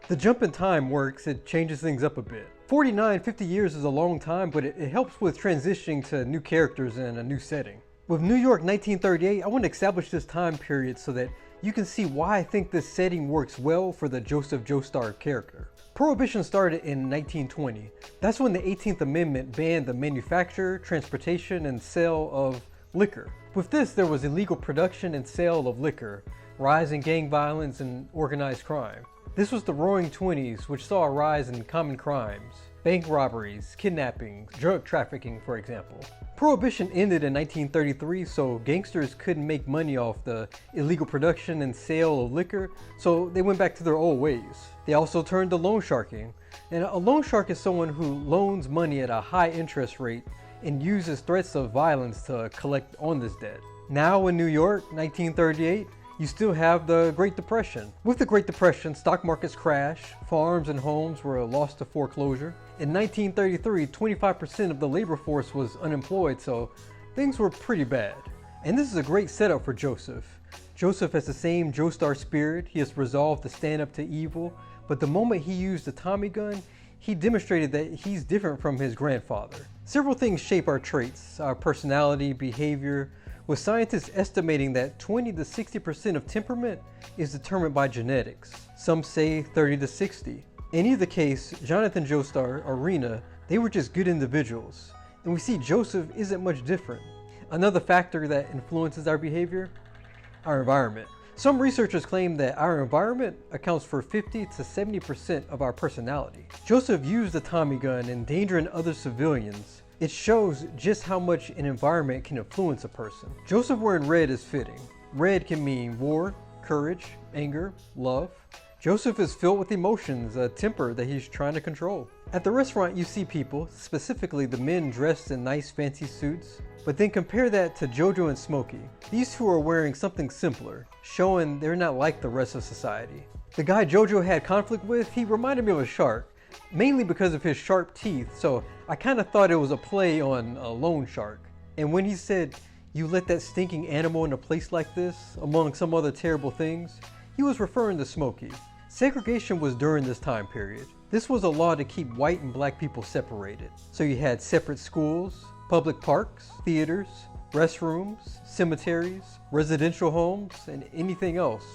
The jump in time works, it changes things up a bit. 50 years is a long time, but it helps with transitioning to new characters in a new setting. With New York 1938, I want to establish this time period so that you can see why I think this setting works well for the Joseph Joestar character. Prohibition started in 1920. That's when the 18th Amendment banned the manufacture, transportation, and sale of liquor. With this, there was illegal production and sale of liquor, rise in gang violence, and organized crime. This was the Roaring Twenties, which saw a rise in common crimes, bank robberies, kidnapping, drug trafficking, for example. Prohibition ended in 1933, so gangsters couldn't make money off the illegal production and sale of liquor, so they went back to their old ways. They also turned to loan sharking, and a loan shark is someone who loans money at a high interest rate and uses threats of violence to collect on this debt. Now in New York, 1938, you still have the Great Depression. With the Great Depression, stock markets crashed, farms and homes were lost to foreclosure. In 1933, 25% of the labor force was unemployed, so things were pretty bad. And this is a great setup for Joseph. Joseph has the same Joestar spirit, he has resolved to stand up to evil, but the moment he used the Tommy gun, he demonstrated that he's different from his grandfather. Several things shape our traits, our personality, behavior, with scientists estimating that 20 to 60% of temperament is determined by genetics. Some say 30 to 60. In either case, Jonathan Joestar or Rena, they were just good individuals. And we see Joseph isn't much different. Another factor that influences our behavior, our environment. Some researchers claim that our environment accounts for 50 to 70% of our personality. Joseph used the Tommy gun, endangering other civilians. It shows just how much an environment can influence a person. Joseph wearing red is fitting. Red can mean war, courage, anger, love. Joseph is filled with emotions, a temper that he's trying to control. At the restaurant you see people, specifically the men dressed in nice fancy suits, but then compare that to JoJo and Smokey. These two are wearing something simpler, showing they're not like the rest of society. The guy JoJo had conflict with, he reminded me of a shark, mainly because of his sharp teeth, so I kind of thought it was a play on a loan shark. And when he said, "You let that stinking animal in a place like this," among some other terrible things, he was referring to Smokey. Segregation was during this time period. This was a law to keep white and black people separated. So you had separate schools, public parks, theaters, restrooms, cemeteries, residential homes, and anything else.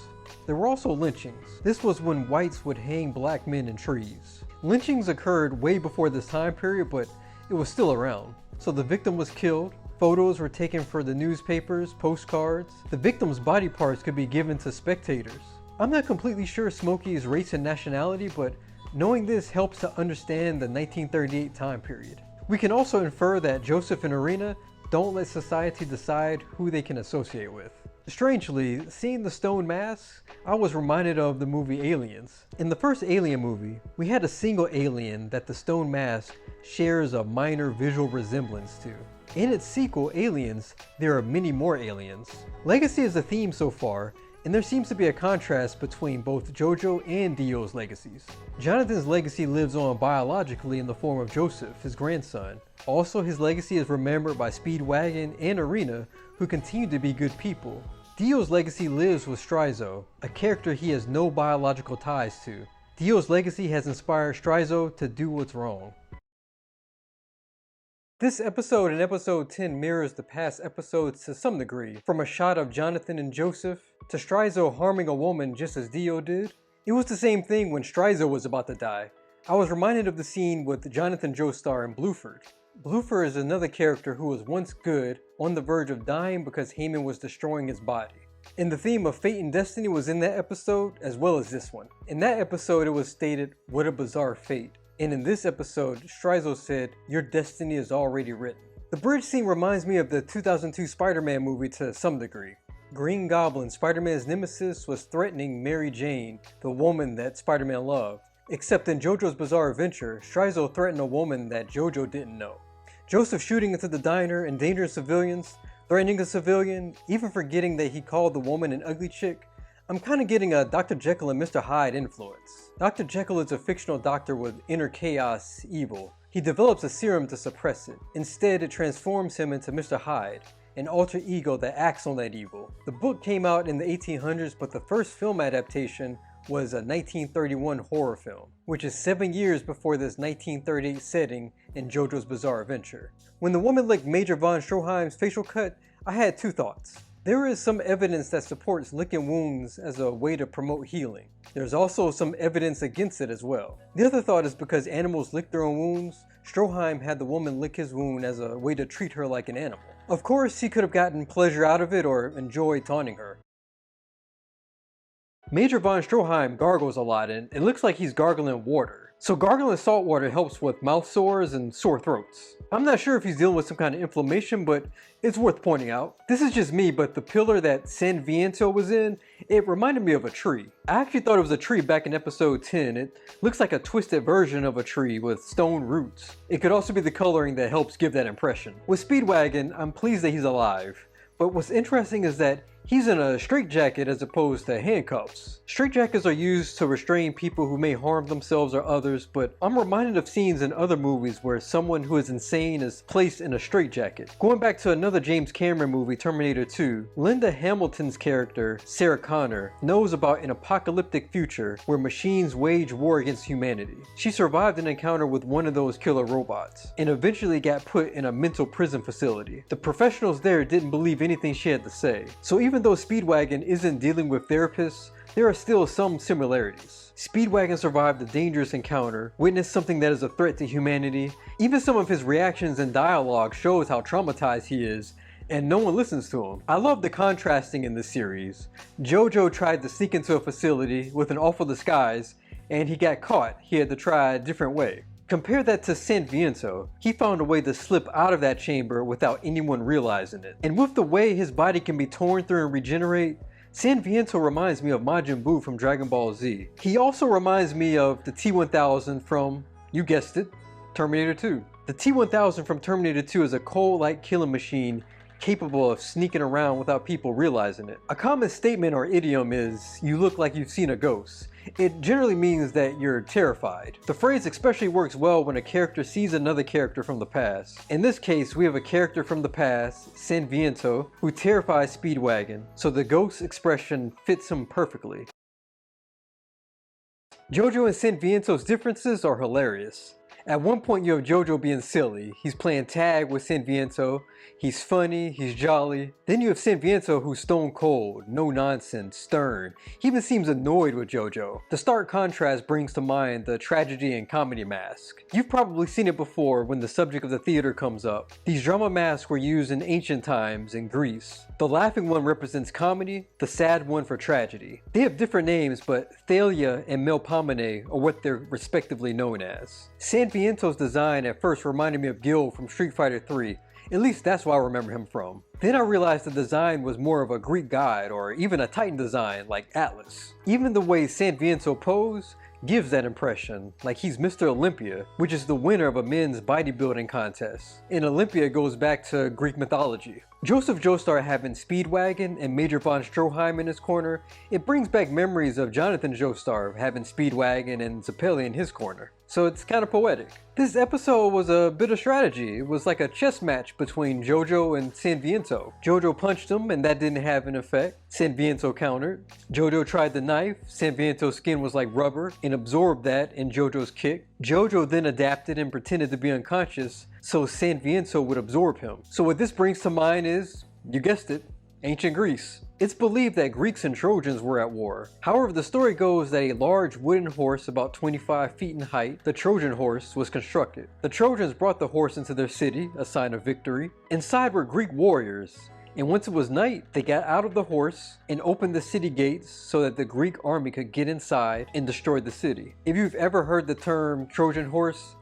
There were also lynchings. This was when whites would hang black men in trees. Lynchings occurred way before this time period, but it was still around. So the victim was killed, photos were taken for the newspapers, postcards. The victim's body parts could be given to spectators. I'm not completely sure Smokey's race and nationality, but knowing this helps to understand the 1938 time period. We can also infer that Joseph and Irina don't let society decide who they can associate with. Strangely, seeing the stone masks, I was reminded of the movie Aliens. In the first Alien movie, we had a single alien that the stone mask shares a minor visual resemblance to. In its sequel, Aliens, there are many more aliens. Legacy is a theme so far, and there seems to be a contrast between both JoJo and Dio's legacies. Jonathan's legacy lives on biologically in the form of Joseph, his grandson. Also, his legacy is remembered by Speedwagon and Irina, who continue to be good people. Dio's legacy lives with Strizo, a character he has no biological ties to. Dio's legacy has inspired Strizo to do what's wrong. This episode and episode 10 mirrors the past episodes to some degree, from a shot of Jonathan and Joseph, to Strizo harming a woman just as Dio did. It was the same thing when Strizo was about to die. I was reminded of the scene with Jonathan Joestar and Bluford. Bluford is another character who was once good, on the verge of dying because Heyman was destroying his body. And the theme of fate and destiny was in that episode as well as this one. In that episode it was stated, "What a bizarre fate." And in this episode, Strizo said, "Your destiny is already written." The bridge scene reminds me of the 2002 Spider-Man movie to some degree. Green Goblin, Spider-Man's nemesis, was threatening Mary Jane, the woman that Spider-Man loved. Except in JoJo's Bizarre Adventure, Strizo threatened a woman that JoJo didn't know. Joseph shooting into the diner, endangering civilians, threatening a civilian, even forgetting that he called the woman an ugly chick. I'm kinda getting a Dr. Jekyll and Mr. Hyde influence. Dr. Jekyll is a fictional doctor with inner chaos evil. He develops a serum to suppress it. Instead, it transforms him into Mr. Hyde, an alter ego that acts on that evil. The book came out in the 1800s, but the first film adaptation was a 1931 horror film, which is 7 years before this 1938 setting in JoJo's Bizarre Adventure. When the woman licked Major von Stroheim's facial cut, I had two thoughts. There is some evidence that supports licking wounds as a way to promote healing. There's also some evidence against it as well. The other thought is because animals lick their own wounds, Stroheim had the woman lick his wound as a way to treat her like an animal. Of course, he could have gotten pleasure out of it or enjoyed taunting her. Major von Stroheim gargles a lot and it looks like he's gargling water. So gargling salt water helps with mouth sores and sore throats. I'm not sure if he's dealing with some kind of inflammation, but it's worth pointing out. This is just me, but the pillar that San Viento was in, it reminded me of a tree. I actually thought it was a tree back in episode 10. It looks like a twisted version of a tree with stone roots. It could also be the coloring that helps give that impression. With Speedwagon, I'm pleased that he's alive. But what's interesting is that he's in a straitjacket as opposed to handcuffs. Straitjackets are used to restrain people who may harm themselves or others, but I'm reminded of scenes in other movies where someone who is insane is placed in a straitjacket. Going back to another James Cameron movie, Terminator 2, Linda Hamilton's character, Sarah Connor, knows about an apocalyptic future where machines wage war against humanity. She survived an encounter with one of those killer robots, and eventually got put in a mental prison facility. The professionals there didn't believe anything she had to say, so even though Speedwagon isn't dealing with therapists, there are still some similarities. Speedwagon survived a dangerous encounter, witnessed something that is a threat to humanity. Even some of his reactions and dialogue shows how traumatized he is, and no one listens to him. I love the contrasting in this series. JoJo tried to sneak into a facility with an awful disguise, and he got caught. He had to try a different way. Compare that to San Viento. He found a way to slip out of that chamber without anyone realizing it. And with the way his body can be torn through and regenerate, San Viento reminds me of Majin Buu from Dragon Ball Z. He also reminds me of the T-1000 from, you guessed it, Terminator 2. The T-1000 from Terminator 2 is a cold-like killing machine capable of sneaking around without people realizing it. A common statement or idiom is, you look like you've seen a ghost. It generally means that you're terrified. The phrase especially works well when a character sees another character from the past. In this case, we have a character from the past, San Viento, who terrifies Speedwagon, so the ghost expression fits him perfectly. JoJo and San Viento's differences are hilarious. At one point you have JoJo being silly. He's playing tag with San Viento. He's funny, he's jolly. Then you have San Viento who's stone cold, no nonsense, stern. He even seems annoyed with JoJo. The stark contrast brings to mind the tragedy and comedy mask. You've probably seen it before when the subject of the theater comes up. These drama masks were used in ancient times in Greece. The laughing one represents comedy, the sad one for tragedy. They have different names, but Thalia and Melpomene are what they're respectively known as. San Viento's design at first reminded me of Gil from Street Fighter 3. At least that's where I remember him from. Then I realized the design was more of a Greek god or even a Titan design like Atlas. Even the way San Viento posed gives that impression, like he's Mr. Olympia, which is the winner of a men's bodybuilding contest. And Olympia goes back to Greek mythology. Joseph Joestar having Speedwagon and Major von Stroheim in his corner, it brings back memories of Jonathan Joestar having Speedwagon and Zeppeli in his corner. So it's kind of poetic. This episode was a bit of strategy. It was like a chess match between JoJo and San Viento. JoJo punched him and that didn't have an effect. San Viento countered. JoJo tried the knife. San Viento's skin was like rubber and absorbed that in JoJo's kick. JoJo then adapted and pretended to be unconscious so San Viento would absorb him. So what this brings to mind is, you guessed it, ancient Greece. It's believed that Greeks and Trojans were at war. However, the story goes that a large wooden horse about 25 feet in height, the Trojan horse, was constructed. The Trojans brought the horse into their city, a sign of victory. Inside were Greek warriors, and once it was night, they got out of the horse and opened the city gates so that the Greek army could get inside and destroy the city. If you've ever heard the term Trojan horse,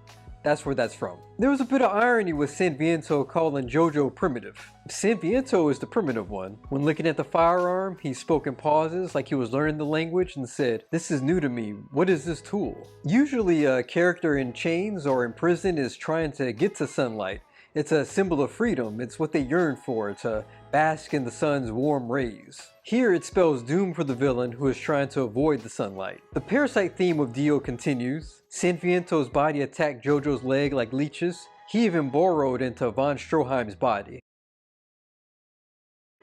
that's where that's from. There was a bit of irony with San Viento calling JoJo primitive. San Viento is the primitive one. When looking at the firearm, he spoke in pauses like he was learning the language and said, "This is new to me. What is this tool?" Usually a character in chains or in prison is trying to get to sunlight. It's a symbol of freedom. It's what they yearn for, to bask in the sun's warm rays. Here it spells doom for the villain who is trying to avoid the sunlight. The parasite theme of Dio continues. San Viento's body attacked JoJo's leg like leeches. He even burrowed into von Stroheim's body.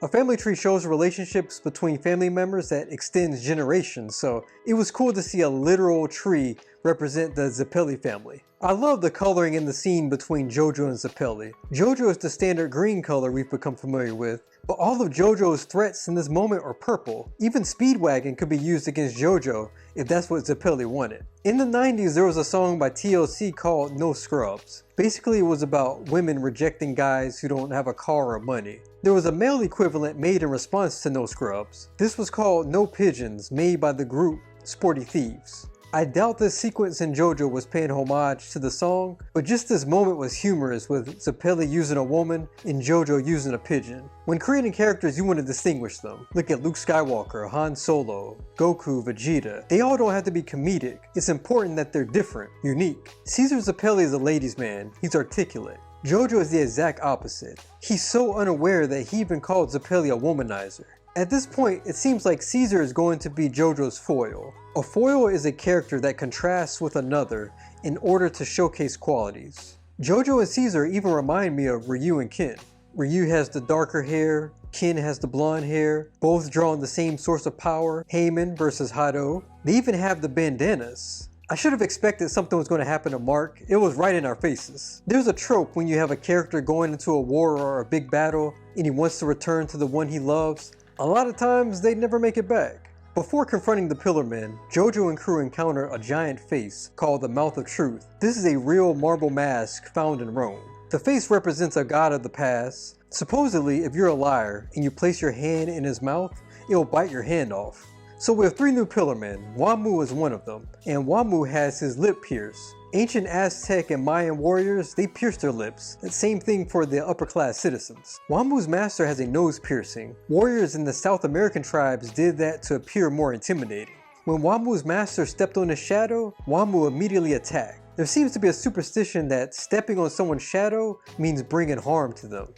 A family tree shows relationships between family members that extends generations, so it was cool to see a literal tree represent the Zeppeli family. I love the coloring in the scene between JoJo and Zeppeli. JoJo is the standard green color we've become familiar with, but all of JoJo's threats in this moment are purple. Even Speedwagon could be used against JoJo if that's what Zeppeli wanted. In the 90s, there was a song by TLC called No Scrubs. Basically, it was about women rejecting guys who don't have a car or money. There was a male equivalent made in response to No Scrubs. This was called No Pigeons, made by the group Sporty Thieves. I doubt this sequence in JoJo was paying homage to the song, but just this moment was humorous with Zeppeli using a woman and JoJo using a pigeon. When creating characters, you want to distinguish them. Look at Luke Skywalker, Han Solo, Goku, Vegeta. They all don't have to be comedic. It's important that they're different, unique. Caesar Zeppeli is a ladies' man. He's articulate. JoJo is the exact opposite. He's so unaware that he even called Zeppeli a womanizer. At this point, it seems like Caesar is going to be JoJo's foil. A foil is a character that contrasts with another in order to showcase qualities. JoJo and Caesar even remind me of Ryu and Ken. Ryu has the darker hair, Ken has the blonde hair, both draw on the same source of power, Heyman versus Hado. They even have the bandanas. I should have expected something was going to happen to Mark. It was right in our faces. There's a trope when you have a character going into a war or a big battle and he wants to return to the one he loves. A lot of times they never make it back. Before confronting the Pillar Men, JoJo and crew encounter a giant face called the Mouth of Truth. This is a real marble mask found in Rome. The face represents a god of the past. Supposedly, if you're a liar and you place your hand in his mouth, it'll bite your hand off. So we have 3 new Pillar Men. Wamu is one of them, and Wamu has his lip pierced. Ancient Aztec and Mayan warriors, they pierced their lips. The same thing for the upper class citizens. Wamu's master has a nose piercing. Warriors in the South American tribes did that to appear more intimidating. When Wamu's master stepped on his shadow, Wamu immediately attacked. There seems to be a superstition that stepping on someone's shadow means bringing harm to them.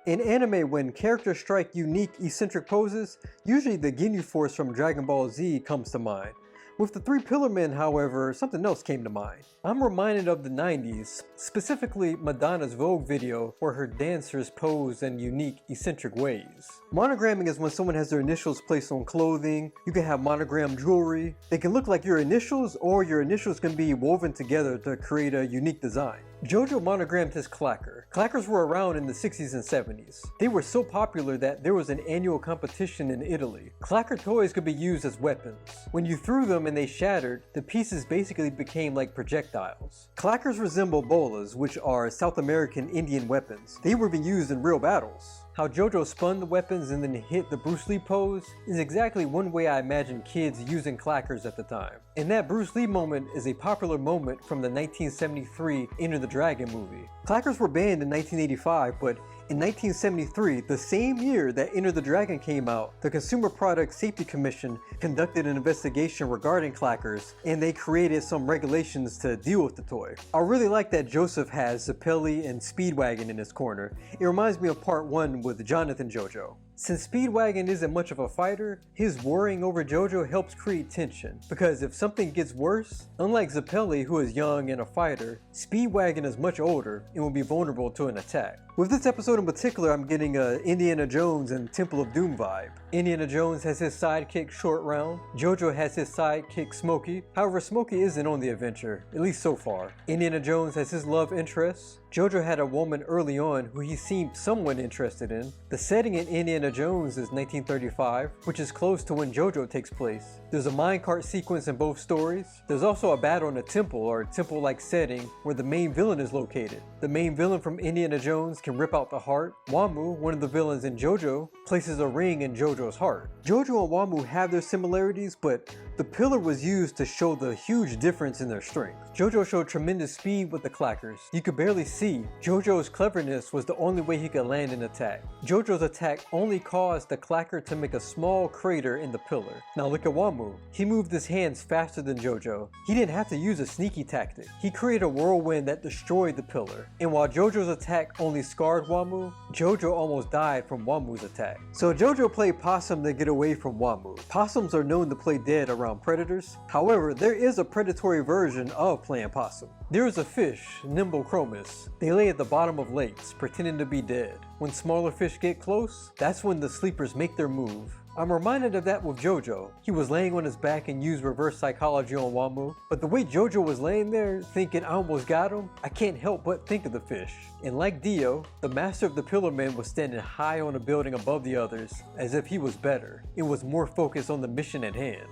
In anime, when characters strike unique, eccentric poses, usually the Ginyu Force from Dragon Ball Z comes to mind. With the 3 Pillar Men, however, something else came to mind. I'm reminded of the 90s, specifically Madonna's Vogue video where her dancers pose in unique, eccentric ways. Monogramming is when someone has their initials placed on clothing. You can have monogram jewelry. They can look like your initials, or your initials can be woven together to create a unique design. JoJo monogrammed his clacker. Clackers were around in the 60s and 70s. They were so popular that there was an annual competition in Italy. Clacker toys could be used as weapons. When you threw them and they shattered, the pieces basically became like projectiles. Clackers resemble bolas, which are South American Indian weapons. They were even used in real battles. How JoJo spun the weapons and then hit the Bruce Lee pose is exactly one way I imagine kids using clackers at the time. And that Bruce Lee moment is a popular moment from the 1973 Enter the Dragon movie. Clackers were banned in 1985, but in 1973, the same year that Enter the Dragon came out, the Consumer Product Safety Commission conducted an investigation regarding clackers, and they created some regulations to deal with the toy. I really like that Joseph has Zeppeli and Speedwagon in his corner. It reminds me of part 1 with Jonathan JoJo. Since Speedwagon isn't much of a fighter, his worrying over JoJo helps create tension, because if something gets worse, unlike Zeppeli who is young and a fighter, Speedwagon is much older and will be vulnerable to an attack. With this episode in particular, I'm getting a Indiana Jones and Temple of Doom vibe. Indiana Jones has his sidekick Short Round, JoJo has his sidekick Smokey. However, Smokey isn't on the adventure, at least so far. Indiana Jones has his love interest. JoJo had a woman early on who he seemed somewhat interested in. The setting in Indiana Jones is 1935, which is close to when JoJo takes place. There's a minecart sequence in both stories. There's also a battle in a temple or temple-like setting where the main villain is located. The main villain from Indiana Jones can rip out the heart. Wamu, one of the villains in JoJo, places a ring in JoJo's heart. JoJo and Wamu have their similarities, but the pillar was used to show the huge difference in their strength. JoJo showed tremendous speed with the clackers. You could barely see. JoJo's cleverness was the only way he could land an attack. JoJo's attack only caused the clacker to make a small crater in the pillar. Now look at Wamu. He moved his hands faster than JoJo. He didn't have to use a sneaky tactic. He created a whirlwind that destroyed the pillar. And while JoJo's attack only scarred Wamu, JoJo almost died from Wamu's attack. So JoJo played possum to get away from Wamu. Possums are known to play dead around around predators. However, there is a predatory version of playing possum. There is a fish, Nimbochromis. They lay at the bottom of lakes, pretending to be dead. When smaller fish get close, that's when the sleepers make their move. I'm reminded of that with JoJo. He was laying on his back and used reverse psychology on Wamu, but the way JoJo was laying there, thinking I almost got him, I can't help but think of the fish. And like Dio, the master of the Pillar Men was standing high on a building above the others, as if he was better. It was more focused on the mission at hand.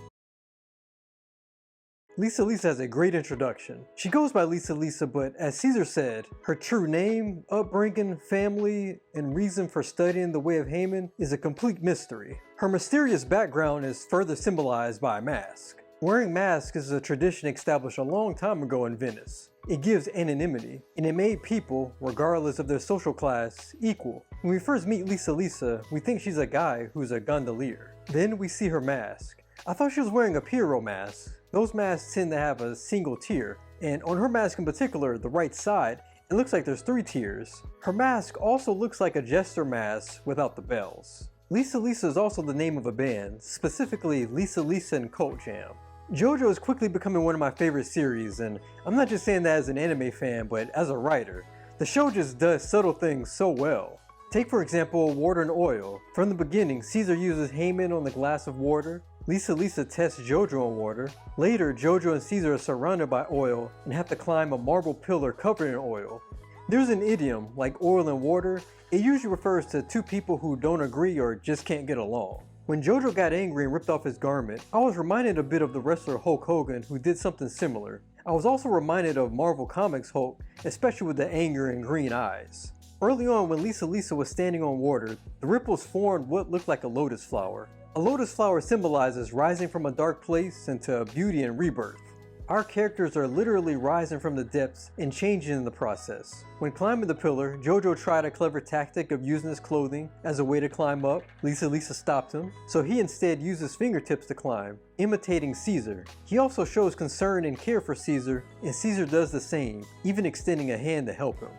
Lisa Lisa has a great introduction. She goes by Lisa Lisa, but as Caesar said, her true name, upbringing, family, and reason for studying the way of Haman is a complete mystery. Her mysterious background is further symbolized by a mask. Wearing masks is a tradition established a long time ago in Venice. It gives anonymity, and it made people, regardless of their social class, equal. When we first meet Lisa Lisa, we think she's a guy who's a gondolier. Then we see her mask. I thought she was wearing a Pierrot mask. Those masks tend to have a single tier, and on her mask in particular, the right side, it looks like there's 3 tiers. Her mask also looks like a jester mask without the bells. Lisa Lisa is also the name of a band, specifically Lisa Lisa and Cult Jam. JoJo is quickly becoming one of my favorite series, and I'm not just saying that as an anime fan, but as a writer. The show just does subtle things so well. Take for example, water and oil. From the beginning, Caesar uses Haman on the glass of water. Lisa Lisa tests JoJo on water. Later, JoJo and Caesar are surrounded by oil and have to climb a marble pillar covered in oil. There's an idiom, like oil and water. It usually refers to 2 people who don't agree or just can't get along. When JoJo got angry and ripped off his garment, I was reminded a bit of the wrestler Hulk Hogan, who did something similar. I was also reminded of Marvel Comics Hulk, especially with the anger and green eyes. Early on, when Lisa Lisa was standing on water, the ripples formed what looked like a lotus flower. A lotus flower symbolizes rising from a dark place into beauty and rebirth. Our characters are literally rising from the depths and changing in the process. When climbing the pillar, JoJo tried a clever tactic of using his clothing as a way to climb up. Lisa Lisa stopped him, so he instead used his fingertips to climb, imitating Caesar. He also shows concern and care for Caesar, and Caesar does the same, even extending a hand to help him.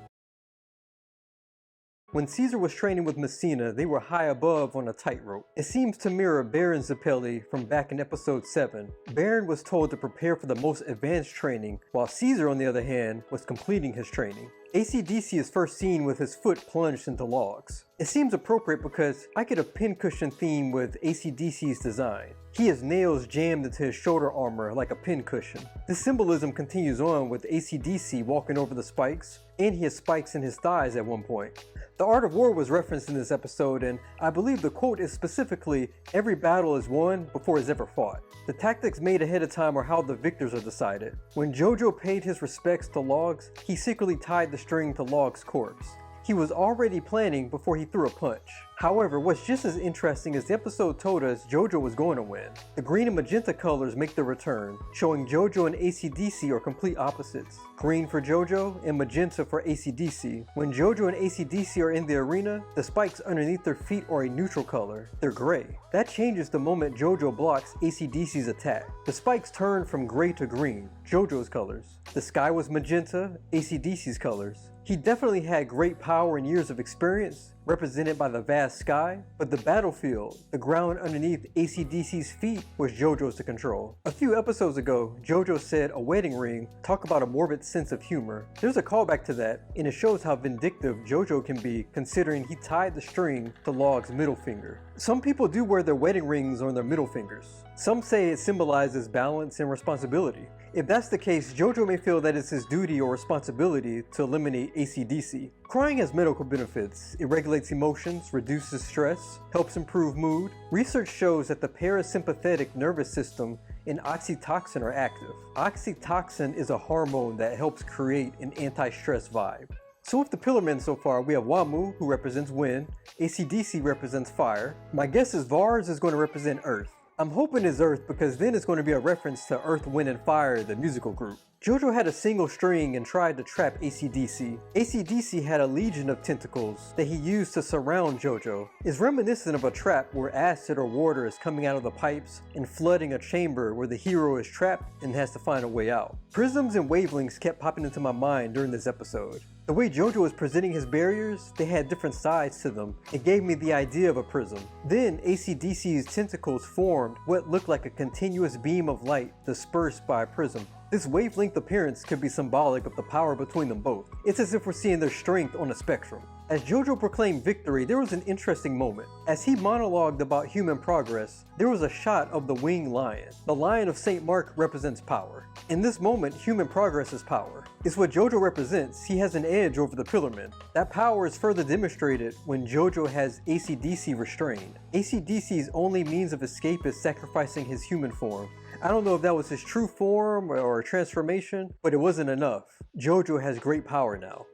When Caesar was training with Messina, they were high above on a tightrope. It seems to mirror Baron Zeppeli from back in episode 7. Baron was told to prepare for the most advanced training, while Caesar, on the other hand, was completing his training. AC/DC is first seen with his foot plunged into logs. It seems appropriate because I get a pincushion theme with AC/DC's design. He has nails jammed into his shoulder armor like a pincushion. This symbolism continues on with AC/DC walking over the spikes, and he has spikes in his thighs at one point. The art of war was referenced in this episode, and I believe the quote is specifically, "Every battle is won before it's ever fought." The tactics made ahead of time are how the victors are decided. When JoJo paid his respects to Logs, he secretly tied the string to Logs' corpse. He was already planning before he threw a punch. However, what's just as interesting is the episode told us JoJo was going to win. The green and magenta colors make their return, showing JoJo and AC/DC are complete opposites. Green for JoJo and magenta for AC/DC. When JoJo and AC/DC are in the arena, the spikes underneath their feet are a neutral color. They're gray. That changes the moment JoJo blocks AC/DC's attack. The spikes turn from gray to green, JoJo's colors. The sky was magenta, AC/DC's colors. He definitely had great power and years of experience, represented by the vast sky, but the battlefield, the ground underneath AC/DC's feet, was JoJo's to control. A few episodes ago, JoJo said a wedding ring, talk about a morbid sense of humor. There's a callback to that, and it shows how vindictive JoJo can be considering he tied the string to Log's middle finger. Some people do wear their wedding rings on their middle fingers. Some say it symbolizes balance and responsibility. If that's the case, JoJo may feel that it's his duty or responsibility to eliminate AC/DC. Crying has medical benefits. It regulates emotions, reduces stress, helps improve mood. Research shows that the parasympathetic nervous system and oxytocin are active. Oxytocin is a hormone that helps create an anti-stress vibe. So with the Pillar Men so far, we have Wamu, who represents wind, AC/DC represents fire. My guess is Vars is going to represent earth. I'm hoping it's Earth because then it's going to be a reference to Earth, Wind, and Fire, the musical group. JoJo had a single string and tried to trap AC/DC. AC/DC had a legion of tentacles that he used to surround JoJo. It's reminiscent of a trap where acid or water is coming out of the pipes and flooding a chamber where the hero is trapped and has to find a way out. Prisms and wavelengths kept popping into my mind during this episode. The way JoJo was presenting his barriers, they had different sides to them. It gave me the idea of a prism. Then AC/DC's tentacles formed what looked like a continuous beam of light dispersed by a prism. This wavelength appearance could be symbolic of the power between them both. It's as if we're seeing their strength on a spectrum. As JoJo proclaimed victory, there was an interesting moment. As he monologued about human progress, there was a shot of the winged lion. The Lion of St. Mark represents power. In this moment, human progress is power. It's what JoJo represents. He has an edge over the Pillarmen. That power is further demonstrated when JoJo has AC/DC restrained. AC/DC's only means of escape is sacrificing his human form. I don't know if that was his true form or a transformation, but it wasn't enough. JoJo has great power now.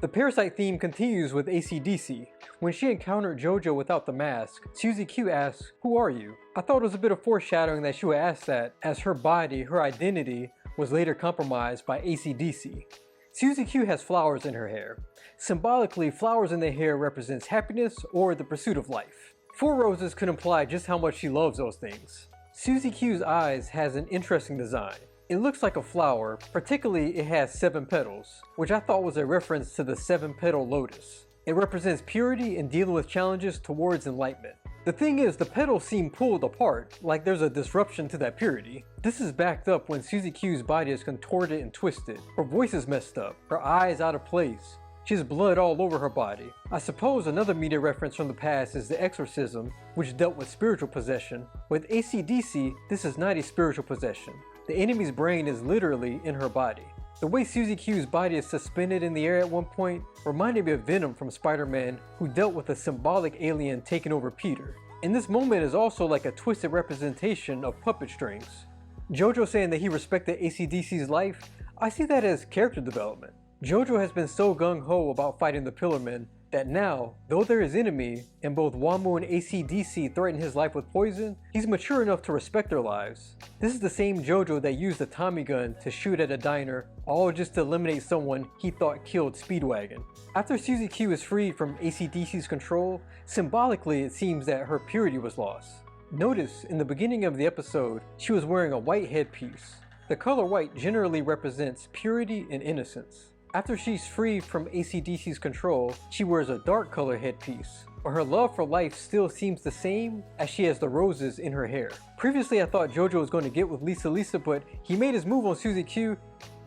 The Parasite theme continues with AC/DC. When she encountered JoJo without the mask, Suzy Q asks, "Who are you?" I thought it was a bit of foreshadowing that she would ask that, as her body, her identity, was later compromised by AC/DC. Suzy Q has flowers in her hair. Symbolically, flowers in the hair represents happiness or the pursuit of life. 4 roses could imply just how much she loves those things. Suzy Q's eyes has an interesting design. It looks like a flower, particularly it has 7 petals, which I thought was a reference to the 7-petal lotus. It represents purity and dealing with challenges towards enlightenment. The thing is, the petals seem pulled apart, like there's a disruption to that purity. This is backed up when Suzy Q's body is contorted and twisted, her voice is messed up, her eyes out of place. She has blood all over her body. I suppose another media reference from the past is The Exorcism, which dealt with spiritual possession. With AC/DC, this is not a spiritual possession. The enemy's brain is literally in her body. The way Suzy Q's body is suspended in the air at one point reminded me of Venom from Spider-Man, who dealt with a symbolic alien taking over Peter. And this moment is also like a twisted representation of puppet strings. JoJo saying that he respected AC/DC's life, I see that as character development. JoJo has been so gung-ho about fighting the Pillarmen that now, though they're his enemy, and both Wamu and AC/DC threaten his life with poison, he's mature enough to respect their lives. This is the same JoJo that used a Tommy gun to shoot at a diner, all just to eliminate someone he thought killed Speedwagon. After Suzy Q is freed from AC/DC's control, symbolically it seems that her purity was lost. Notice, in the beginning of the episode, she was wearing a white headpiece. The color white generally represents purity and innocence. After she's freed from AC/DC's control, she wears a dark color headpiece, but her love for life still seems the same as she has the roses in her hair. Previously I thought JoJo was going to get with Lisa, but he made his move on Suzy Q,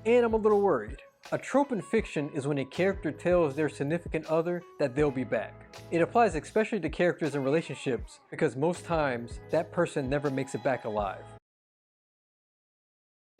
and I'm a little worried. A trope in fiction is when a character tells their significant other that they'll be back. It applies especially to characters in relationships because most times that person never makes it back alive.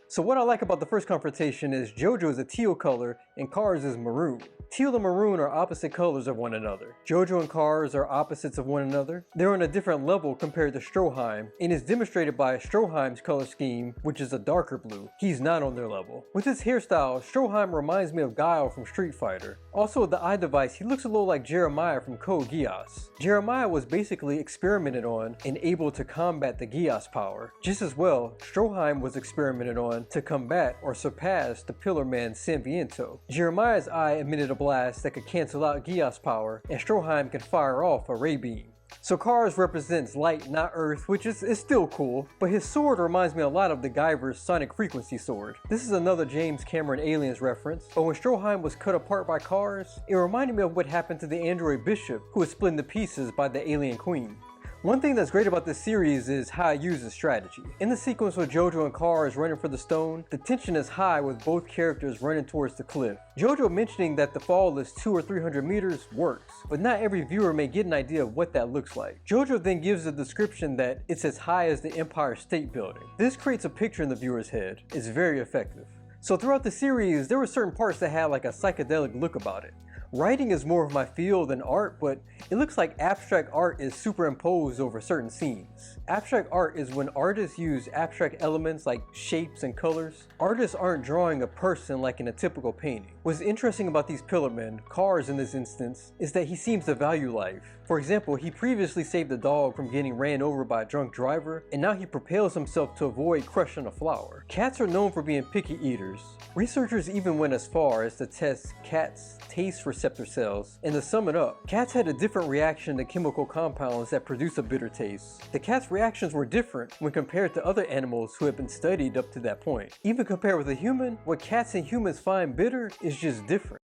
So what I like about the first confrontation is JoJo is a teal color and Kars is maroon. Teal and maroon are opposite colors of one another. JoJo and Kars are opposites of one another. They're on a different level compared to Stroheim, and is demonstrated by Stroheim's color scheme, which is a darker blue. He's not on their level. With his hairstyle, Stroheim reminds me of Guile from Street Fighter. Also with the eye device, he looks a little like Jeremiah from Code Geass. Jeremiah was basically experimented on and able to combat the Geass power. Just as well, Stroheim was experimented on to combat or surpass the Pillarman San Viento. Jeremiah's eye emitted a blast that could cancel out Geass power, and Stroheim can fire off a ray beam. So Kars represents light, not earth, which is still cool, but his sword reminds me a lot of the Guyver's Sonic Frequency sword. This is another James Cameron Aliens reference, but when Stroheim was cut apart by Kars, it reminded me of what happened to the android Bishop, who was split into pieces by the alien queen. One thing that's great about this series is how it uses strategy. In the sequence with JoJo and Kars running for the stone, the tension is high with both characters running towards the cliff. JoJo mentioning that the fall is 200 or 300 meters works, but not every viewer may get an idea of what that looks like. JoJo then gives a description that it's as high as the Empire State Building. This creates a picture in the viewer's head. It's very effective. So throughout the series, there were certain parts that had like a psychedelic look about it. Writing is more of my field than art, but it looks like abstract art is superimposed over certain scenes. Abstract art is when artists use abstract elements like shapes and colors. Artists aren't drawing a person like in a typical painting. What's interesting about these Pillarmen, Kars in this instance, is that he seems to value life. For example, he previously saved a dog from getting ran over by a drunk driver, and now he propels himself to avoid crushing a flower. Cats are known for being picky eaters. Researchers even went as far as to test cats' taste receptor cells, and to sum it up, cats had a different reaction to chemical compounds that produce a bitter taste. The cats' reactions were different when compared to other animals who had been studied up to that point. Even compared with a human, what cats and humans find bitter is just different.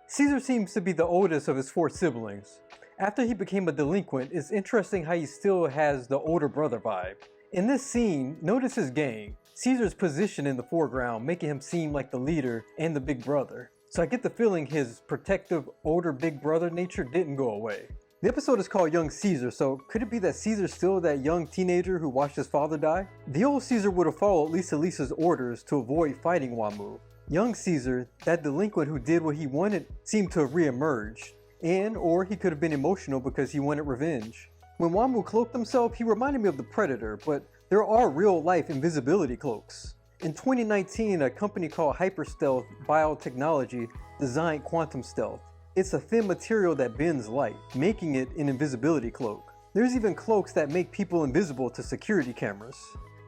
Caesar seems to be the oldest of his 4 siblings. After he became a delinquent, it's interesting how he still has the older brother vibe. In this scene, notice his gang. Caesar's position in the foreground, making him seem like the leader and the big brother. So I get the feeling his protective, older big brother nature didn't go away. The episode is called Young Caesar, so could it be that Caesar's still that young teenager who watched his father die? The old Caesar would have followed Lisa's orders to avoid fighting Wamu. Young Caesar, that delinquent who did what he wanted, seemed to have re-emerged, or he could have been emotional because he wanted revenge. When Wamu cloaked himself, he reminded me of the Predator, but there are real-life invisibility cloaks. In 2019, a company called Hyperstealth Biotechnology designed quantum stealth. It's a thin material that bends light, making it an invisibility cloak. There's even cloaks that make people invisible to security cameras.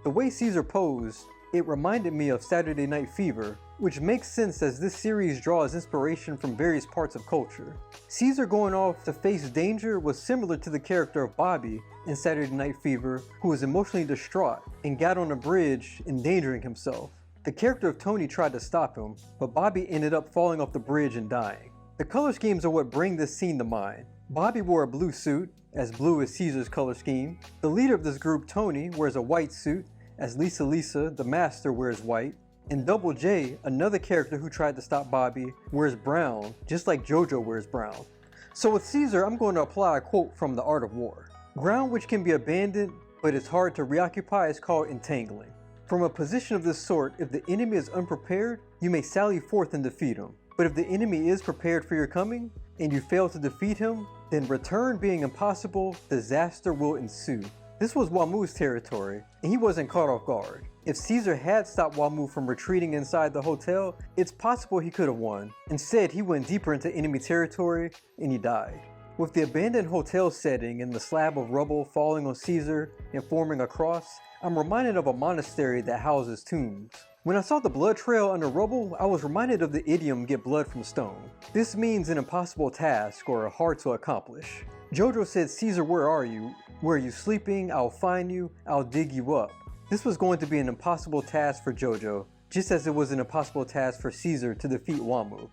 The way Caesar posed, it reminded me of Saturday Night Fever, which makes sense as this series draws inspiration from various parts of culture. Caesar going off to face danger was similar to the character of Bobby in Saturday Night Fever, who was emotionally distraught and got on a bridge, endangering himself. The character of Tony tried to stop him, but Bobby ended up falling off the bridge and dying. The color schemes are what bring this scene to mind. Bobby wore a blue suit, as blue as Caesar's color scheme. The leader of this group, Tony, wears a white suit, as Lisa, the master, wears white. And Double J, another character who tried to stop Bobby, wears brown, just like JoJo wears brown. So with Caesar, I'm going to apply a quote from The Art of War. Ground which can be abandoned, but is hard to reoccupy is called entangling. From a position of this sort, if the enemy is unprepared, you may sally forth and defeat him. But if the enemy is prepared for your coming, and you fail to defeat him, then return being impossible, disaster will ensue. This was Wamu's territory, and he wasn't caught off guard. If Caesar had stopped Wamu from retreating inside the hotel, it's possible he could have won. Instead, he went deeper into enemy territory, and he died. With the abandoned hotel setting and the slab of rubble falling on Caesar and forming a cross, I'm reminded of a monastery that houses tombs. When I saw the blood trail under rubble, I was reminded of the idiom "get blood from stone." This means an impossible task or hard to accomplish. JoJo said, "Caesar, where are you? Where are you sleeping? I'll find you, I'll dig you up." This was going to be an impossible task for JoJo, just as it was an impossible task for Caesar to defeat Wamu.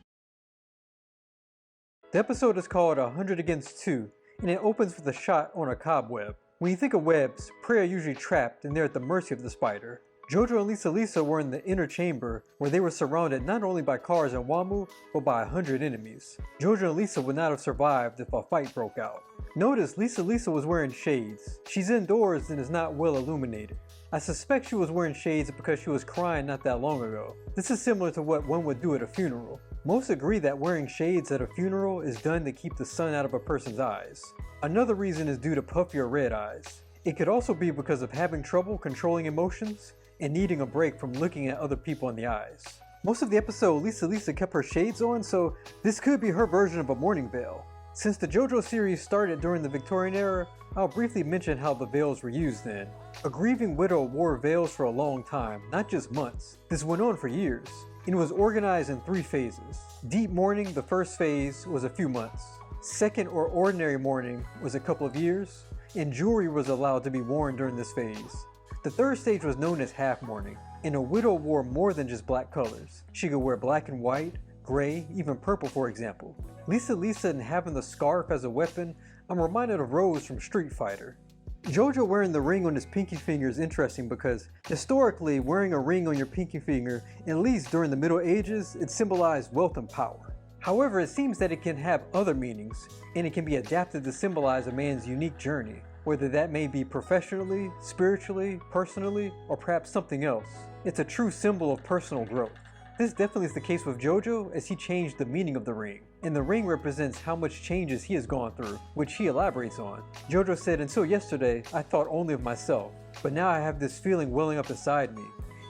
The episode is called 100 Against 2, and it opens with a shot on a cobweb. When you think of webs, prey are usually trapped and they're at the mercy of the spider. JoJo and Lisa were in the inner chamber where they were surrounded not only by cars and Wamu, but by 100 enemies. JoJo and Lisa would not have survived if a fight broke out. Notice Lisa was wearing shades. She's indoors and is not well illuminated. I suspect she was wearing shades because she was crying not that long ago. This is similar to what one would do at a funeral. Most agree that wearing shades at a funeral is done to keep the sun out of a person's eyes. Another reason is due to puffy or red eyes. It could also be because of having trouble controlling emotions and needing a break from looking at other people in the eyes. Most of the episode, Lisa kept her shades on, so this could be her version of a mourning veil. Since the JoJo series started during the Victorian era, I'll briefly mention how the veils were used then. A grieving widow wore veils for a long time, not just months. This went on for years, and it was organized in 3 phases. Deep mourning, the first phase, was a few months. Second or ordinary mourning was a couple of years, and jewelry was allowed to be worn during this phase. The third stage was known as half mourning, and a widow wore more than just black colors. She could wear black and white, gray, even purple for example. Lisa and having the scarf as a weapon, I'm reminded of Rose from Street Fighter. JoJo wearing the ring on his pinky finger is interesting because historically wearing a ring on your pinky finger, at least during the Middle Ages, it symbolized wealth and power. However, it seems that it can have other meanings, and it can be adapted to symbolize a man's unique journey, whether that may be professionally, spiritually, personally, or perhaps something else. It's a true symbol of personal growth. This definitely is the case with JoJo, as he changed the meaning of the ring, and the ring represents how much changes he has gone through, which he elaborates on. JoJo said, "Until yesterday, I thought only of myself, but now I have this feeling welling up inside me.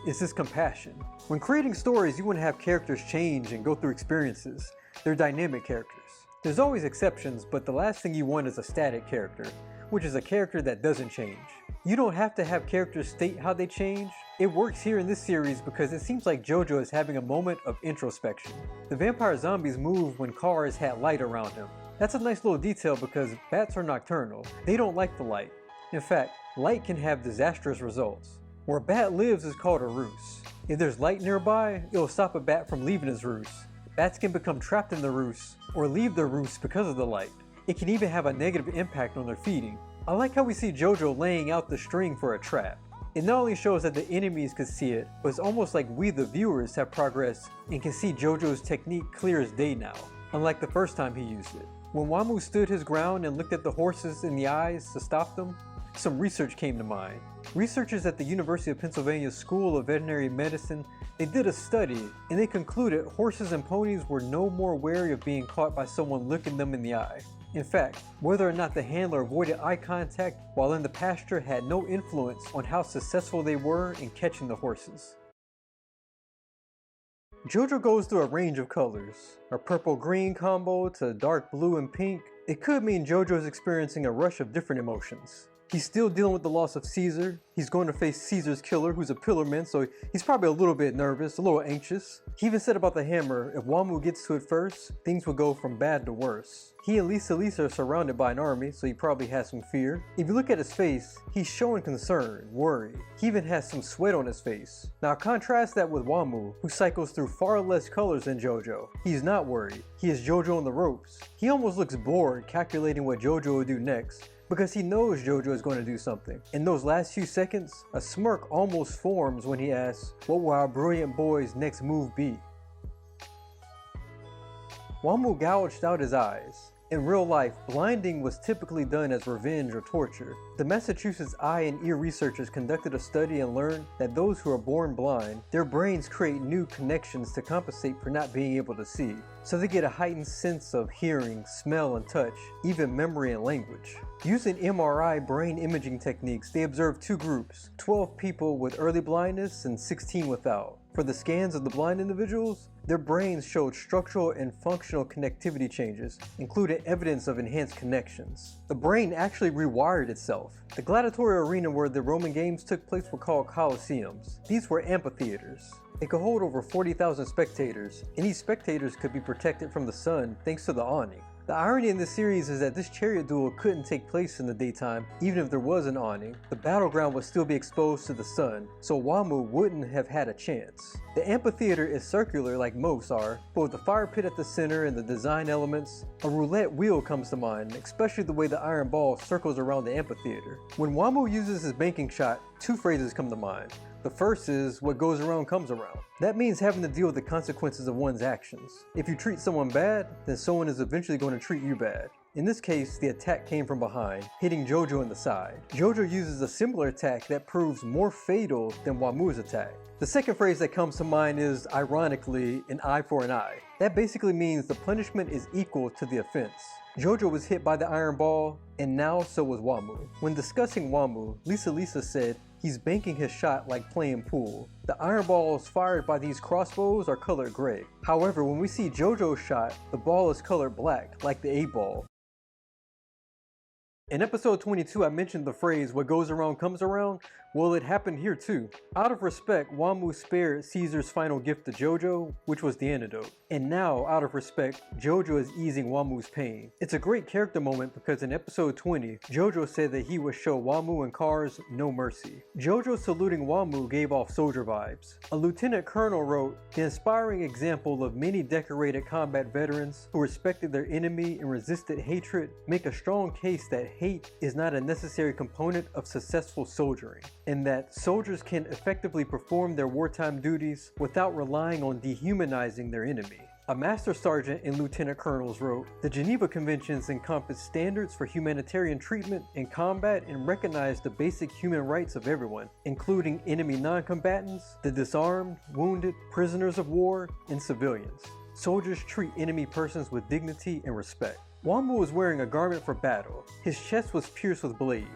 It's this compassion." When creating stories, you want to have characters change and go through experiences. They're dynamic characters. There's always exceptions, but the last thing you want is a static character, which is a character that doesn't change. You don't have to have characters state how they change. It works here in this series because it seems like JoJo is having a moment of introspection. The vampire zombies move when cars had light around him. That's a nice little detail because bats are nocturnal. They don't like the light. In fact, light can have disastrous results. Where a bat lives is called a roost. If there's light nearby, it'll stop a bat from leaving his roost. Bats can become trapped in the roost or leave their roost because of the light. It can even have a negative impact on their feeding. I like how we see JoJo laying out the string for a trap. It not only shows that the enemies could see it, but it's almost like we the viewers have progressed and can see JoJo's technique clear as day now, unlike the first time he used it. When Wamu stood his ground and looked at the horses in the eyes to stop them, some research came to mind. Researchers at the University of Pennsylvania School of Veterinary Medicine, they did a study and they concluded horses and ponies were no more wary of being caught by someone looking them in the eye. In fact, whether or not the handler avoided eye contact while in the pasture had no influence on how successful they were in catching the horses. JoJo goes through a range of colors, a purple-green combo to dark blue and pink. It could mean JoJo is experiencing a rush of different emotions. He's still dealing with the loss of Caesar. He's going to face Caesar's killer, who's a pillarman, so he's probably a little bit nervous, a little anxious. He even said about the hammer, if Wamu gets to it first, things will go from bad to worse. He and Lisa are surrounded by an army, so he probably has some fear. If you look at his face, he's showing concern, worry. He even has some sweat on his face. Now contrast that with Wamu, who cycles through far less colors than JoJo. He's not worried. He is JoJo on the ropes. He almost looks bored, calculating what JoJo will do next, because he knows JoJo is going to do something. In those last few seconds, a smirk almost forms when he asks, what will our brilliant boy's next move be? Wamu gouged out his eyes. In real life, blinding was typically done as revenge or torture. The Massachusetts eye and ear researchers conducted a study and learned that those who are born blind, their brains create new connections to compensate for not being able to see. So they get a heightened sense of hearing, smell, and touch, even memory and language. Using MRI brain imaging techniques, they observed two groups, 12 people with early blindness and 16 without. For the scans of the blind individuals, their brains showed structural and functional connectivity changes, including evidence of enhanced connections. The brain actually rewired itself. The gladiatorial arena where the Roman games took place were called Colosseums. These were amphitheaters. It could hold over 40,000 spectators, and these spectators could be protected from the sun thanks to the awning. The irony in this series is that this chariot duel couldn't take place in the daytime. Even if there was an awning, the battleground would still be exposed to the sun, so Wamu wouldn't have had a chance. The amphitheater is circular like most are, but with the fire pit at the center and the design elements, a roulette wheel comes to mind, especially the way the iron ball circles around the amphitheater. When Wamu uses his banking shot, two phrases come to mind. The first is, what goes around comes around. That means having to deal with the consequences of one's actions. If you treat someone bad, then someone is eventually going to treat you bad. In this case, the attack came from behind, hitting JoJo in the side. JoJo uses a similar attack that proves more fatal than Wamu's attack. The second phrase that comes to mind is, ironically, an eye for an eye. That basically means the punishment is equal to the offense. JoJo was hit by the iron ball, and now so was Wamu. When discussing Wamu, Lisa said, he's banking his shot like playing pool. The iron balls fired by these crossbows are colored gray. However, when we see JoJo's shot, the ball is colored black, like the 8-ball. In episode 22, I mentioned the phrase, what goes around comes around. Well, it happened here too. Out of respect, Wamu spared Caesar's final gift to JoJo, which was the antidote. And now, out of respect, JoJo is easing Wamu's pain. It's a great character moment because in episode 20, JoJo said that he would show Wamu and cars no mercy. JoJo saluting Wamu gave off soldier vibes. A lieutenant colonel wrote, the inspiring example of many decorated combat veterans who respected their enemy and resisted hatred make a strong case that hate is not a necessary component of successful soldiering, and that soldiers can effectively perform their wartime duties without relying on dehumanizing their enemy. A master sergeant and lieutenant colonels wrote, the Geneva Conventions encompass standards for humanitarian treatment in combat and recognize the basic human rights of everyone, including enemy non-combatants, the disarmed, wounded, prisoners of war, and civilians. Soldiers treat enemy persons with dignity and respect. Wamu was wearing a garment for battle. His chest was pierced with blades.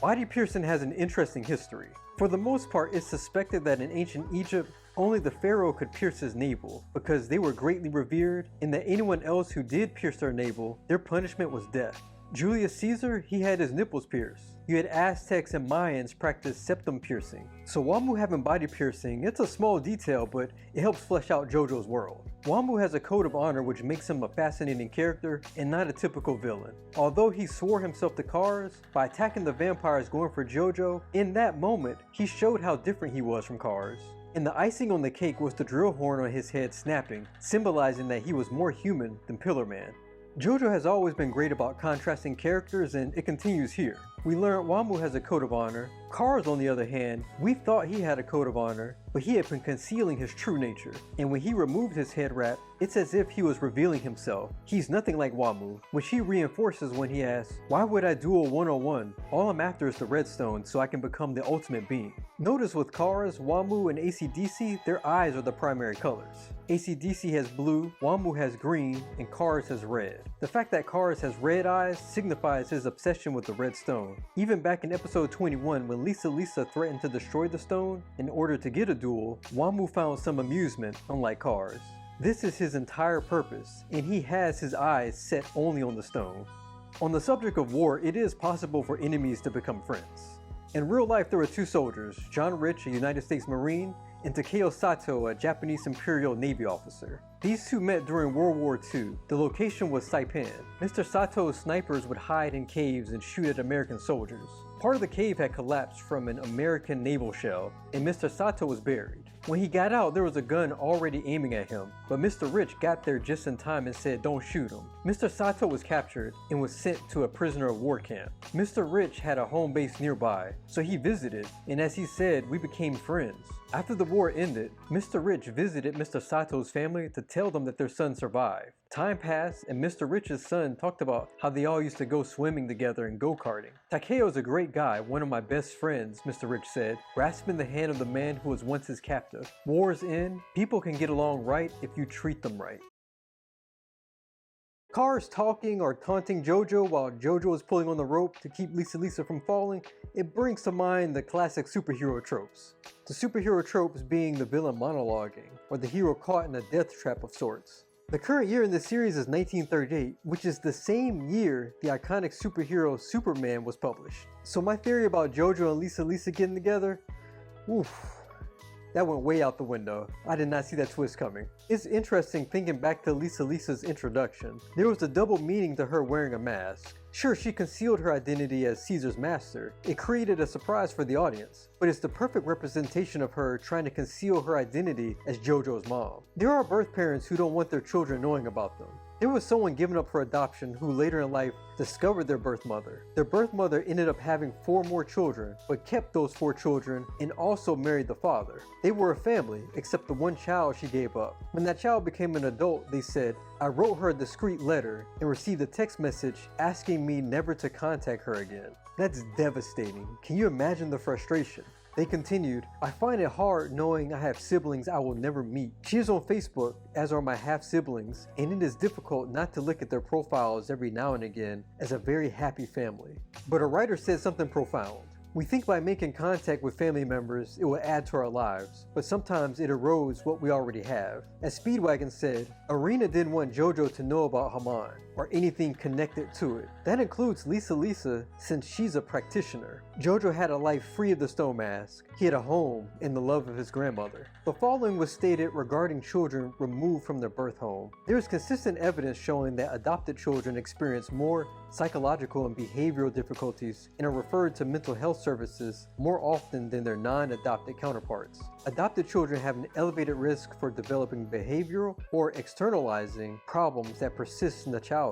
Body piercing has an interesting history. For the most part, it's suspected that in ancient Egypt, Only the pharaoh could pierce his navel because they were greatly revered, and that anyone else who did pierce their navel, their punishment was death. Julius Caesar, he had his nipples pierced. You had Aztecs and Mayans practice septum piercing. So Wamuu having body piercing, it's a small detail, but it helps flesh out JoJo's world. Wamuu has a code of honor which makes him a fascinating character and not a typical villain. Although he swore himself to Cars, by attacking the vampires going for JoJo, in that moment, he showed how different he was from Cars. And the icing on the cake was the drill horn on his head snapping, symbolizing that he was more human than Pillar Man. JoJo has always been great about contrasting characters, and it continues here. We learned Wamuu has a code of honor. Cars, on the other hand, we thought he had a code of honor, but he had been concealing his true nature. And when he removed his head wrap, it's as if he was revealing himself. He's nothing like Wamuu, which he reinforces when he asks, "Why would I duel 101? All I'm after is the redstone so I can become the ultimate being." Notice with Cars, Wamuu, and AC/DC, their eyes are the primary colors. AC/DC has blue, Wamuu has green, and Cars has red. The fact that Cars has red eyes signifies his obsession with the red stone. Even back in episode 21, when Lisa threatened to destroy the stone in order to get a duel, Wamuu found some amusement, unlike Cars. This is his entire purpose, and he has his eyes set only on the stone. On the subject of war, it is possible for enemies to become friends. In real life, there were two soldiers, John Rich, a United States Marine, and Takeo Sato, a Japanese Imperial Navy officer. These two met during World War II. The location was Saipan. Mr. Sato's snipers would hide in caves and shoot at American soldiers. Part of the cave had collapsed from an American naval shell, and Mr. Sato was buried. When he got out, there was a gun already aiming at him, but Mr. Rich got there just in time and said, "Don't shoot him." Mr. Sato was captured and was sent to a prisoner of war camp. Mr. Rich had a home base nearby, so he visited, and as he said, we became friends. After the war ended, Mr. Rich visited Mr. Sato's family to tell them that their son survived. Time passed, and Mr. Rich's son talked about how they all used to go swimming together and go-karting. "Takeo's a great guy, one of my best friends," Mr. Rich said, grasping the hand of the man who was once his captive. Wars end, people can get along right if you treat them right. Cars talking or taunting JoJo while JoJo is pulling on the rope to keep Lisa from falling, it brings to mind the classic superhero tropes. The superhero tropes being the villain monologuing, or the hero caught in a death trap of sorts. The current year in this series is 1938, which is the same year the iconic superhero Superman was published. So my theory about JoJo and Lisa getting together, oof. That went way out the window. I did not see that twist coming. It's interesting thinking back to Lisa's introduction. There was a double meaning to her wearing a mask. Sure, she concealed her identity as Caesar's master. It created a surprise for the audience, but it's the perfect representation of her trying to conceal her identity as JoJo's mom. There are birth parents who don't want their children knowing about them. There was someone given up for adoption who later in life discovered their birth mother. Their birth mother ended up having 4 more children, but kept those 4 children and also married the father. They were a family, except the one child she gave up. When that child became an adult, they said, "I wrote her a discreet letter and received a text message asking me never to contact her again." That's devastating. Can you imagine the frustration? They continued, "I find it hard knowing I have siblings I will never meet. She is on Facebook, as are my half-siblings, and it is difficult not to look at their profiles every now and again as a very happy family." But a writer said something profound. We think by making contact with family members, it will add to our lives, but sometimes it erodes what we already have. As Speedwagon said, Arena didn't want JoJo to know about Haman, or anything connected to it. That includes Lisa since she's a practitioner. JoJo had a life free of the stone mask. He had a home and the love of his grandmother. The following was stated regarding children removed from their birth home. There is consistent evidence showing that adopted children experience more psychological and behavioral difficulties and are referred to mental health services more often than their non-adopted counterparts. Adopted children have an elevated risk for developing behavioral or externalizing problems that persist in the childhood.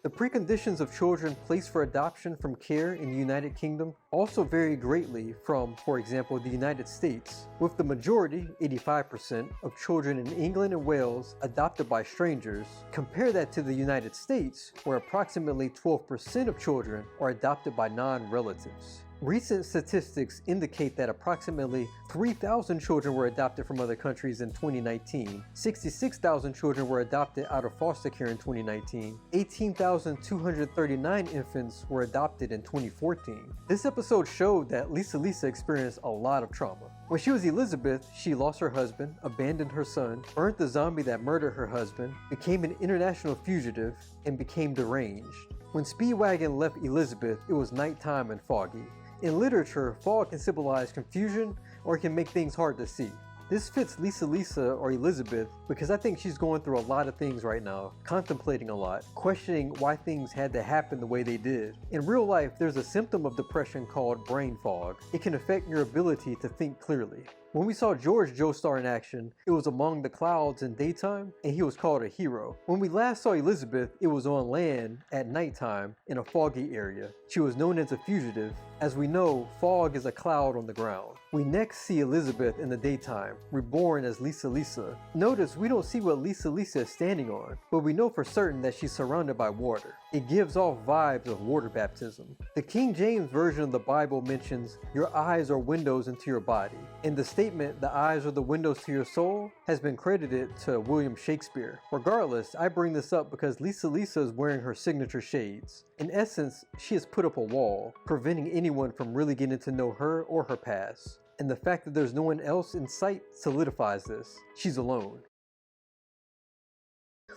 The preconditions of children placed for adoption from care in the United Kingdom also vary greatly from, for example, the United States, with the majority, 85%, of children in England and Wales adopted by strangers. Compare that to the United States, where approximately 12% of children are adopted by non-relatives. Recent statistics indicate that approximately 3,000 children were adopted from other countries in 2019, 66,000 children were adopted out of foster care in 2019, 18,239 infants were adopted in 2014. This episode showed that Lisa experienced a lot of trauma. When she was Elizabeth, she lost her husband, abandoned her son, burnt the zombie that murdered her husband, became an international fugitive, and became deranged. When Speedwagon left Elizabeth, it was nighttime and foggy. In literature, fog can symbolize confusion or it can make things hard to see. This fits Lisa or Elizabeth because I think she's going through a lot of things right now, contemplating a lot, questioning why things had to happen the way they did. In real life, there's a symptom of depression called brain fog. It can affect your ability to think clearly. When we saw George Joestar in action, it was among the clouds in daytime, and he was called a hero. When we last saw Elizabeth, it was on land at nighttime in a foggy area. She was known as a fugitive. As we know, fog is a cloud on the ground. We next see Elizabeth in the daytime, reborn as Lisa. Notice we don't see what Lisa is standing on, but we know for certain that she's surrounded by water. It gives off vibes of water baptism. The King James Version of the Bible mentions, "Your eyes are windows into your body." In the statement, "the eyes are the windows to your soul," has been credited to William Shakespeare. Regardless, I bring this up because Lisa is wearing her signature shades. In essence, she has put up a wall, preventing anyone from really getting to know her or her past. And the fact that there's no one else in sight solidifies this. She's alone.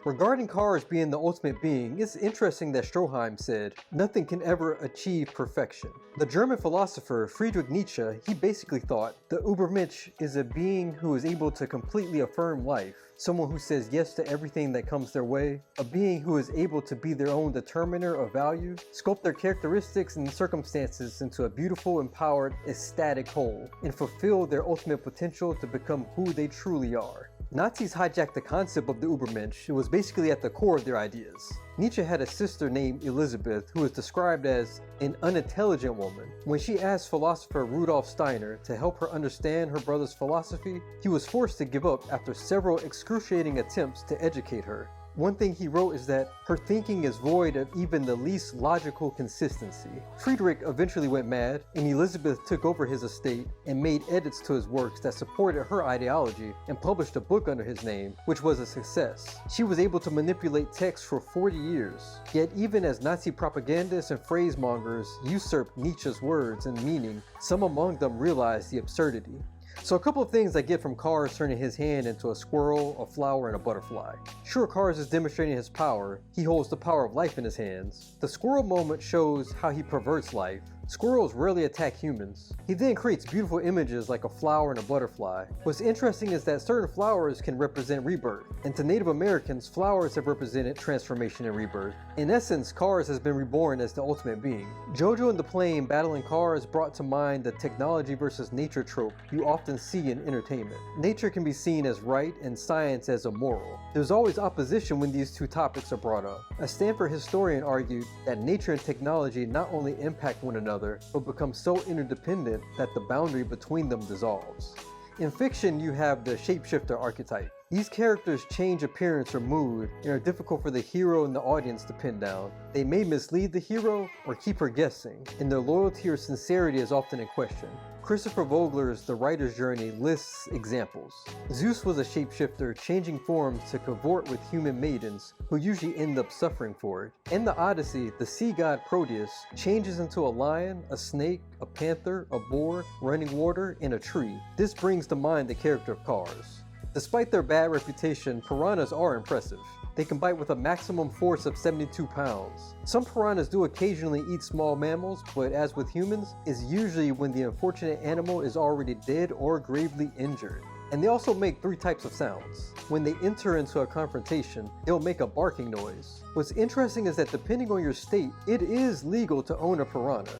Regarding cars being the ultimate being, it's interesting that Stroheim said, "Nothing can ever achieve perfection." The German philosopher Friedrich Nietzsche, he basically thought, the Übermensch is a being who is able to completely affirm life, someone who says yes to everything that comes their way, a being who is able to be their own determiner of value, sculpt their characteristics and circumstances into a beautiful, empowered, ecstatic whole, and fulfill their ultimate potential to become who they truly are. Nazis hijacked the concept of the Übermensch. It was basically at the core of their ideas. Nietzsche had a sister named Elizabeth who was described as an unintelligent woman. When she asked philosopher Rudolf Steiner to help her understand her brother's philosophy, he was forced to give up after several excruciating attempts to educate her. One thing he wrote is that her thinking is void of even the least logical consistency. Friedrich eventually went mad, and Elizabeth took over his estate and made edits to his works that supported her ideology and published a book under his name, which was a success. She was able to manipulate text for 40 years. Yet even as Nazi propagandists and phrasemongers usurped Nietzsche's words and meaning, some among them realized the absurdity. So a couple of things I get from Cars turning his hand into a squirrel, a flower, and a butterfly. Sure, Cars is demonstrating his power. He holds the power of life in his hands. The squirrel moment shows how he perverts life. Squirrels rarely attack humans. He then creates beautiful images like a flower and a butterfly. What's interesting is that certain flowers can represent rebirth, and to Native Americans, flowers have represented transformation and rebirth. In essence, Cars has been reborn as the ultimate being. JoJo and the plane battling Cars brought to mind the technology versus nature trope you often see in entertainment. Nature can be seen as right and science as immoral. There's always opposition when these two topics are brought up. A Stanford historian argued that nature and technology not only impact one another, but become so interdependent that the boundary between them dissolves. In fiction, you have the shapeshifter archetype. These characters change appearance or mood and are difficult for the hero and the audience to pin down. They may mislead the hero or keep her guessing, and their loyalty or sincerity is often in question. Christopher Vogler's The Writer's Journey lists examples. Zeus was a shapeshifter, changing forms to cavort with human maidens, who usually end up suffering for it. In the Odyssey, the sea god Proteus changes into a lion, a snake, a panther, a boar, running water, and a tree. This brings to mind the character of Cars. Despite their bad reputation, piranhas are impressive. They can bite with a maximum force of 72 pounds. Some piranhas do occasionally eat small mammals, but as with humans, it's usually when the unfortunate animal is already dead or gravely injured. And they also make 3 types of sounds. When they enter into a confrontation, they'll make a barking noise. What's interesting is that depending on your state, it is legal to own a piranha.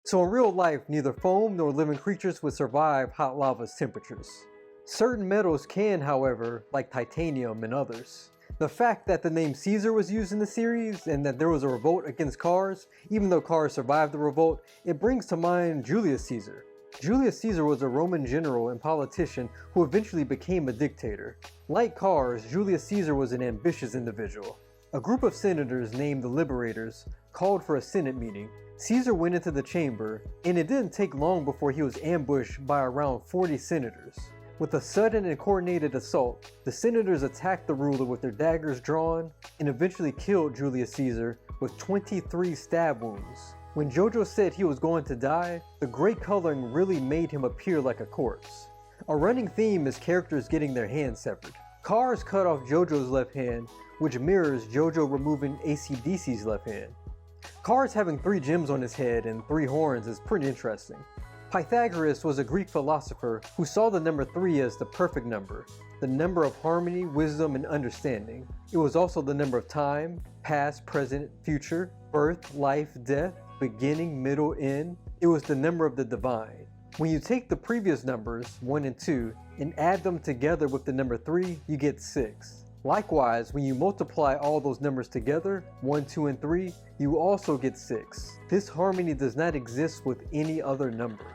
So in real life, neither foam nor living creatures would survive hot lava's temperatures. Certain metals can, however, like titanium and others. The fact that the name Caesar was used in the series and that there was a revolt against Cars, even though Cars survived the revolt, it brings to mind Julius Caesar. Julius Caesar was a Roman general and politician who eventually became a dictator. Like Cars, Julius Caesar was an ambitious individual. A group of senators named the Liberators called for a Senate meeting. Caesar went into the chamber, and it didn't take long before he was ambushed by around 40 senators. With a sudden and coordinated assault, the senators attacked the ruler with their daggers drawn and eventually killed Julius Caesar with 23 stab wounds. When JoJo said he was going to die, the gray coloring really made him appear like a corpse. A running theme is characters getting their hands severed. Cars cut off JoJo's left hand, which mirrors JoJo removing AC/DC's left hand. Cars having 3 gems on his head and 3 horns is pretty interesting. Pythagoras was a Greek philosopher who saw the number 3 as the perfect number, the number of harmony, wisdom, and understanding. It was also the number of time, past, present, future, birth, life, death, beginning, middle, end. It was the number of the divine. When you take the previous numbers, 1 and 2, and add them together with the number 3, you get 6. Likewise, when you multiply all those numbers together, 1, 2, and 3, you also get 6. This harmony does not exist with any other number.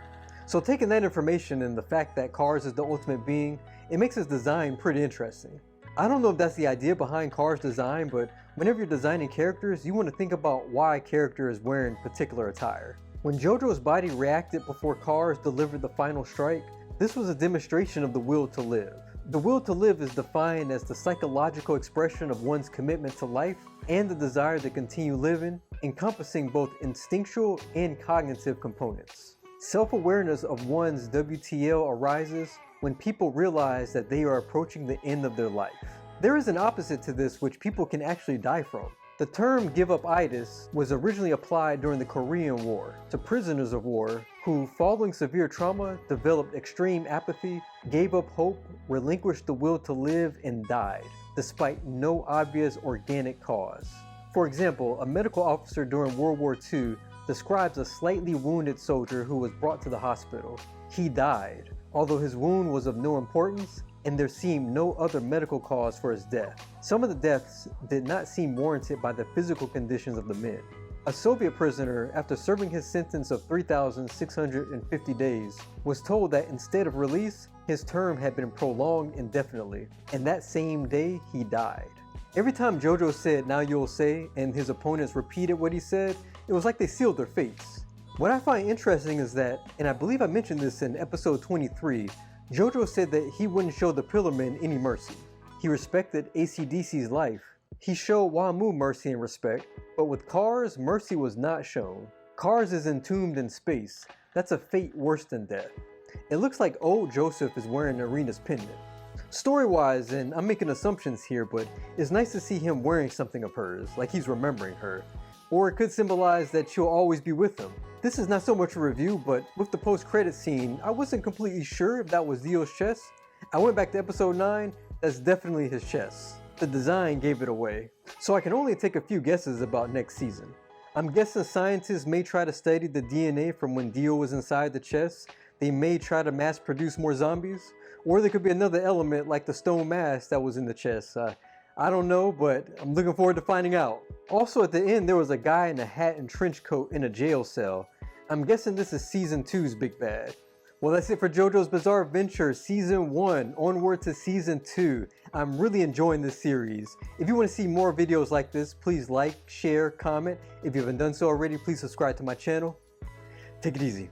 So taking that information and the fact that Cars is the ultimate being, it makes his design pretty interesting. I don't know if that's the idea behind Cars' design, but whenever you're designing characters, you want to think about why a character is wearing particular attire. When JoJo's body reacted before Cars delivered the final strike, this was a demonstration of the will to live. The will to live is defined as the psychological expression of one's commitment to life and the desire to continue living, encompassing both instinctual and cognitive components. Self-awareness of one's WTL arises when people realize that they are approaching the end of their life. There is an opposite to this which people can actually die from. The term give-up-itis was originally applied during the Korean War to prisoners of war who, following severe trauma, developed extreme apathy, gave up hope, relinquished the will to live, and died, despite no obvious organic cause. For example, a medical officer during World War II describes a slightly wounded soldier who was brought to the hospital. He died, although his wound was of no importance and there seemed no other medical cause for his death. Some of the deaths did not seem warranted by the physical conditions of the men. A Soviet prisoner, after serving his sentence of 3,650 days, was told that instead of release, his term had been prolonged indefinitely, and that same day he died. Every time JoJo said "now you'll say" and his opponents repeated what he said, it was like they sealed their fates. What I find interesting is that, and I believe I mentioned this in episode 23, JoJo said that he wouldn't show the Pillarmen any mercy. He respected AC/DC's life. He showed Wamu mercy and respect, but with Cars, mercy was not shown. Cars is entombed in space. That's a fate worse than death. It looks like old Joseph is wearing Arena's pendant. Story-wise, and I'm making assumptions here, but it's nice to see him wearing something of hers, like he's remembering her. Or it could symbolize that she'll always be with him. This is not so much a review, but with the post-credit scene, I wasn't completely sure if that was Dio's chest. I went back to episode 9, that's definitely his chest. The design gave it away. So I can only take a few guesses about next season. I'm guessing scientists may try to study the DNA from when Dio was inside the chest. They may try to mass produce more zombies. Or there could be another element like the stone mask that was in the chest. I don't know, but I'm looking forward to finding out. Also at the end, there was a guy in a hat and trench coat in a jail cell. I'm guessing this is Season 2's big bad. Well, that's it for JoJo's Bizarre Adventure Season 1, onward to Season 2. I'm really enjoying this series. If you want to see more videos like this, please like, share, comment. If you haven't done so already, please subscribe to my channel. Take it easy.